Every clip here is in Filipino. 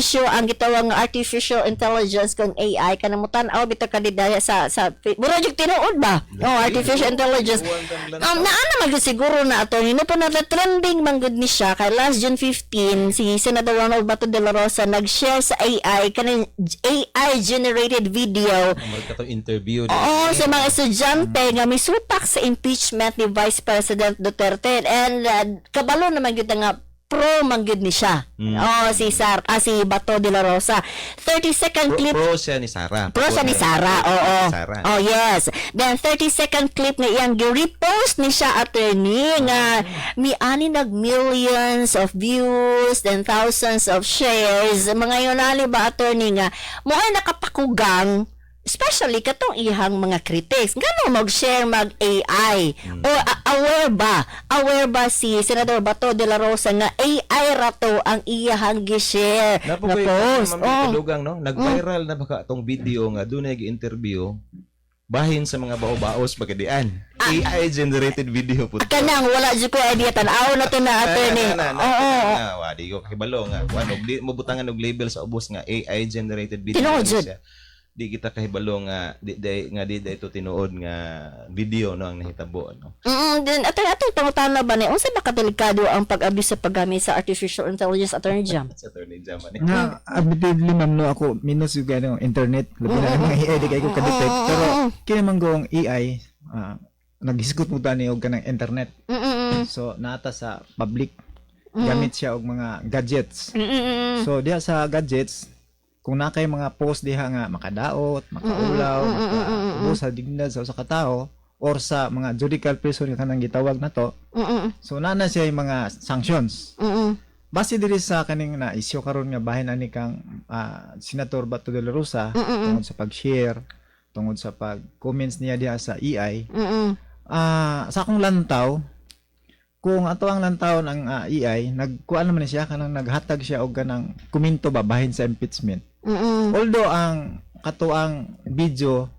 issue ang gitawag nga artificial intelligence kung AI kanang mutan-aw bitaw kadidaya sa mura jud tinuod ba artificial intelligence naana man gyud siguro na ato hino pa na trending man gud ni siya kay last June 15 si Senator Ronald Bato de la Rosa nag-share sa AI kanang AI generated video katong interview sa mga estudyante nga misupak sa impeachment ni Vice President Duterte and kabalo naman gyud nga pro manggid ni siya. Si Bato de la Rosa. 30-second clip. Pro siya ni Sara. Pro siya ni Sara. Oo. Sara. Oh, yes. Then 30-second clip nga iyang gi-repost ni siya attorney nga mi-ani nag millions of views then thousands of shares. Mga yun ali ba attorney nga mo ay nakapakugang especially katong ihang mga critics ngano mag-share mag AI o aware ba si Senador Bato de la Rosa nga AI rato ang iyang gi-share na post no nag-viral na baka tong video nga dunay gi-interview bahin sa mga bao-baos bagadian AI generated video po kanang wala jud ko idea tan-aw na to na attorney di ko kahibalo nga ano di mo butangan og label sa ubos nga AI generated video siya di kita kahibalo nga di ito tinuod nga video no ang nahitabo no. Then atong pangutana ba ni unsa ba kadelikado ang pag-abuse sa paggamit sa artificial intelligence attorney Jam? Sa attorney Jam ni. Nga admittedly ma'am no ako minus yung ganong internet labi na mga AI di kay ko ka-detect pero kini man gong AI naghisgot mo tani og kanang internet. So nata sa public gamit siya og mga gadgets. So diha sa gadgets kung na kay mga post diha nga makadaot, makaulaw, makaubos sa dignidad sa usa ka tawo or sa mga judicial person nga kanang gitawag nato. So na siya yung mga sanctions. Base diri sa kaning na issue karon nga bahin ani kang Senator Bato de la Rosa tungod sa pag-share, tungod sa pag-comments niya diha sa AI. Sa akong lantaw kung ato ang lantawon ang AI, nagkuan naman siya kanang naghatag siya og kanang komento ba bahin sa impeachment. Although ang katuang video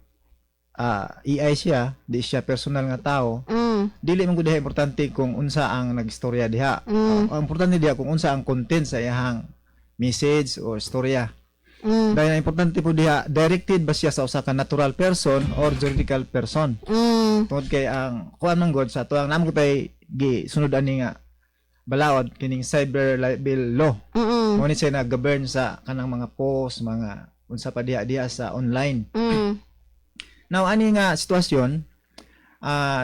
AI siya, di siya personal nga tao. Dili man gud diha importante kung unsa ang nagistorya diha. Ang importante diha kung unsa ang content sa iyang message or storya. Dahil ang importante po diha directed ba siya sa usa ka natural person or juridical person. Tungod kay ang kuan man gud sa tuang namo tay gisunod ani nga balaod kining cyber libel law. Mo ni siya nag-govern sa kanang mga post, mga unsa pa diha sa online. Now ani nga sitwasyon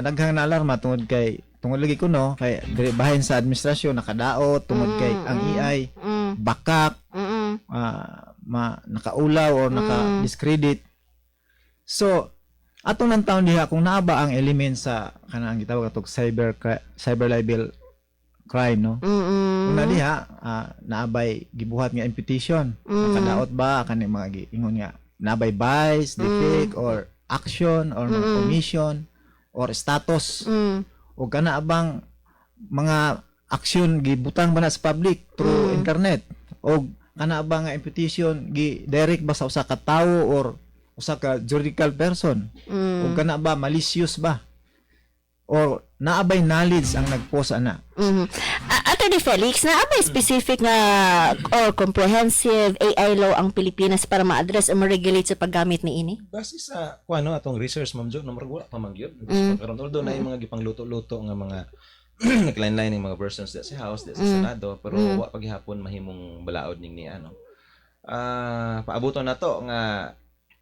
daghang na alarma tungod lagi kuno kay bahin sa administrasyon nakadaot tungod kay ang AI bakak nakaulaw or naka-discredit. So atong nang taon diha kung naa ba ang element sa kanang gitawag atong cyber libel crime no. Una diha naabay gibuhat nga imputation. Nakadaot ba kani mga ingon nga naabay vice, defect or action or commission or status. O kana abang mga action gibutang ba na sa public through internet o kana ba nga imputation gi direct ba sa usa ka tawo or usa ka juridical person o kana ba malicious ba or naabay knowledge ang nagpost ana. Attorney Felix, naabay specific nga or comprehensive AI law ang Pilipinas para ma-address o ma-regulate sa paggamit ni ini? Base sa kuano atong research ma'am Jo, number wala pa man gyud. Karon although na yung mga gipangluto-luto nga mga nagline-line ng mga versions sa House, sa Senado, pero wa paghihapon mahimong balaod ning niya no. Paabuton na to nga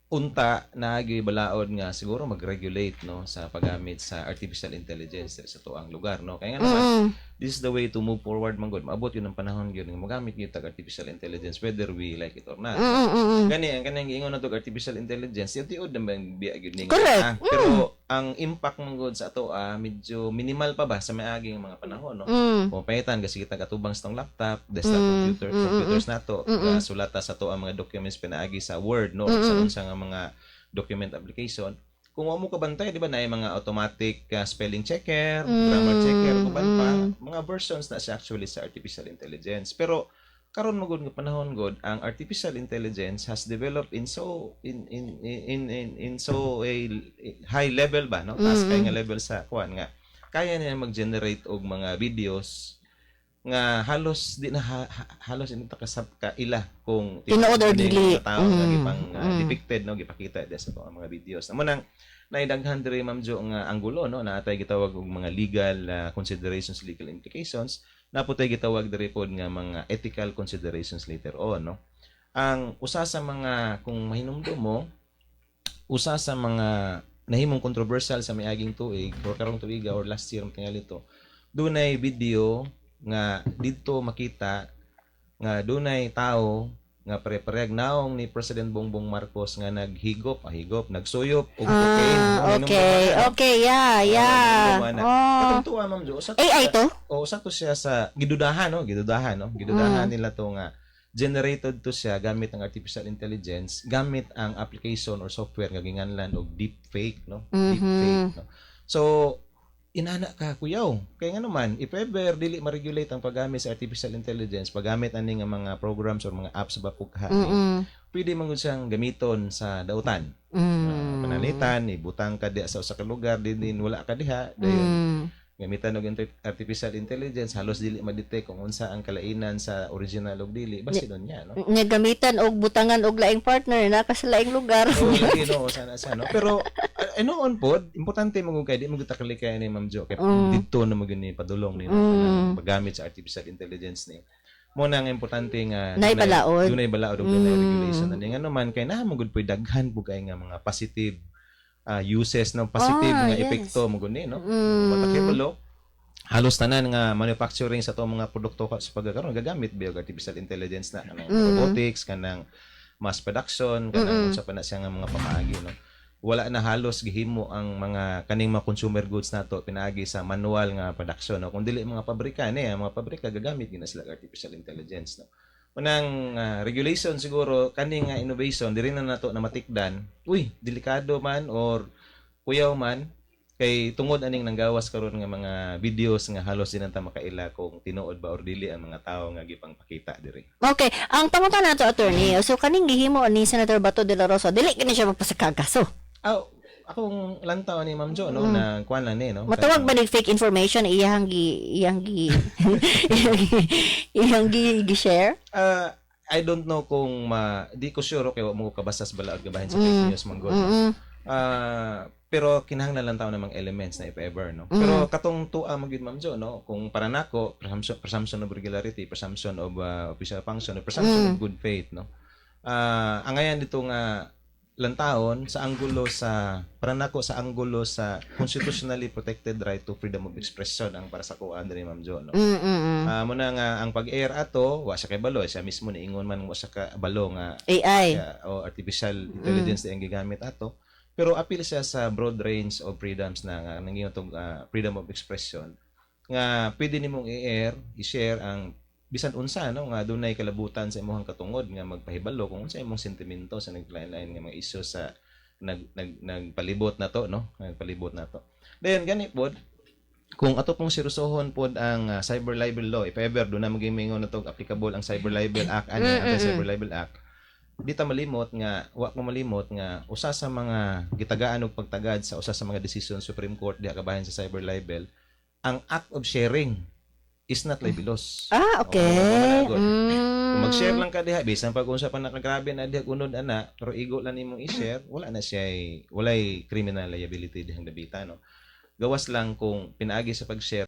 unta na balaod nga siguro mag-regulate no sa paggamit sa artificial intelligence sa tuang lugar no kaya nga naman this is the way to move forward man gud maabot yun ang panahon gyud nga magamit gyud tag artificial intelligence whether we like it or not gani ang kanang giingon nato artificial intelligence tiud naman biya gyud ning pero ang impact man gud sa ato medyo minimal pa ba sa maaging mga panahon no kung pahitan kasi kita katubang sa tong laptop desktop computers nato sulata sa to ang mga documents pinaagi sa Word no sa mga document application kung mo kabantay di ba na mga automatic spelling checker grammar checker kuban pa mga versions na siya actually sa artificial intelligence pero karon mo gud nga panahon gud ang artificial intelligence has developed in so a high level ba no taas kay nga level sa kuan nga kaya niya mag-generate og mga videos nga halos di na halos ini ta kasab ka ila kung Tinuod or ano yung dili. mga tao nga gipang depicted no gipakita di sa mga videos amo nang naidaghan diri Ma'am Jo nga anggulo no natay gitawag og mga legal considerations, legal implications, naputay gitawag diri pod nga mga ethical considerations later on no. Ang usa sa mga kung mahinumdum mo, usa sa mga nahimong controversial sa miaging tuig or karong tuiga or last year tingali to, dunay video nga dito makita nga dunay tao nga pare-parehag naong ni President Bongbong Marcos nga naghigop, nagsuyop og cocaine. Okay, yeah. Katong tuwa Ma'am Jo, AI to? usa to siya sa gidudahan no. Gidudahan nila to nga generated to siya gamit ang artificial intelligence, gamit ang application or software nga ginganlan og deepfake no. Deepfake no. So inana ka kuyaw. Kaya nga naman, if ever dili ma-regulate ang paggamit sa artificial intelligence, paggamit ani nga mga programs or mga apps ba pugha, pwede man gud siyang gamiton sa dautan. Panalitan, ibutang ka diha sa usa ka lugar, din wala ka diha, dayon gamitan og artificial intelligence, halos dili ma-detect kung unsa ang kalainan sa original og dili, basi don niya, no? Nga gamitan og butangan og laing partner na sa laing lugar. Oo, lagi no, sana no. Pero noon pod, importante mo kay di mo gitakali kay ni Ma'am Jo kay didto na mo gini padulong ni paggamit sa artificial intelligence ni. Mo nang importante nga Naibalaod. dunay balaod og dunay regulation ani nga naman kay naa mo gud puy daghan po kay nga mga positive uses no, positive nga yes. epekto mo guni no. Matakibalo halos tanan nga manufacturing sa to mga produkto sa pagkakaroon gagamit ba og artificial intelligence na kanang robotics, kanang mass production, kanang unsa pa na siya nga mga pamaagi no. Wala na halos gihimo ang mga kaning mga consumer goods nato pinaagi sa manual nga production no. Kung dili mga pabrika ni mga pabrika gagamit gina sila artificial intelligence no. Unang regulation siguro kaning nga innovation diri na nato na matikdan. Uy, delikado man or kuyaw man kay tungod aning nanggawas karon nga mga videos nga halos din ta makaila kung tinuod ba or dili ang mga tawo nga gipang pakita diri. Okay, ang pangutan nato attorney. So kaning gihimo ni Senator Bato de la Rosa, dili kini siya magpasakagaso. Akong lantaw ni Ma'am Jo no na kuan lang ni no. Matuwag ba ni fake information iyang gi-share? I don't know kung di ko sure kay wa mo kabasas balaod gabahin sa fake news manggod. Pero kinahanglan lang taw namang elements na if ever no. Pero katong tuwa mo gyud Ma'am Jo no, kung para nako presumption of regularity, presumption of official function, presumption of good faith no. Ang ayan dito nga lantawon sa anggulo sa para nako sa anggulo sa constitutionally protected right to freedom of expression ang para sa kuan diri Ma'am Jo no. Muna nga ang pag-air ato wa siya kay balo, siya mismo niingon man mo sa balo nga AI o artificial intelligence ang gigamit ato. Pero appeal siya sa broad range of freedoms na nga nangingon tong freedom of expression nga pwede nimong i-air, i-share ang bisan unsa no nga dunay kalabutan sa imong katungod nga magpahibalo kung unsa imong sentimento sa naglain-lain nga mga isyu sa nagpalibot na to no, nagpalibot na to. Then gani pod kung ato pong seryosohon pod ang cyber libel law, if ever do na magimingon na to applicable ang Cyber Libel Act ani Anti-Cyber Libel Act, di ta malimot nga wa ko malimot nga usa sa mga gitagaan og pagtagad sa usa sa mga decision Supreme Court diha kabahin sa cyber libel, ang act of sharing is not libelous. Okay. Kung mag-share lang ka diha bisan pag unsa pa nakagrabe na diha unod ana pero igo lang nimong i-share, wala na siya walay criminal liability dihang debita no. Gawas lang kung pinaagi sa pag-share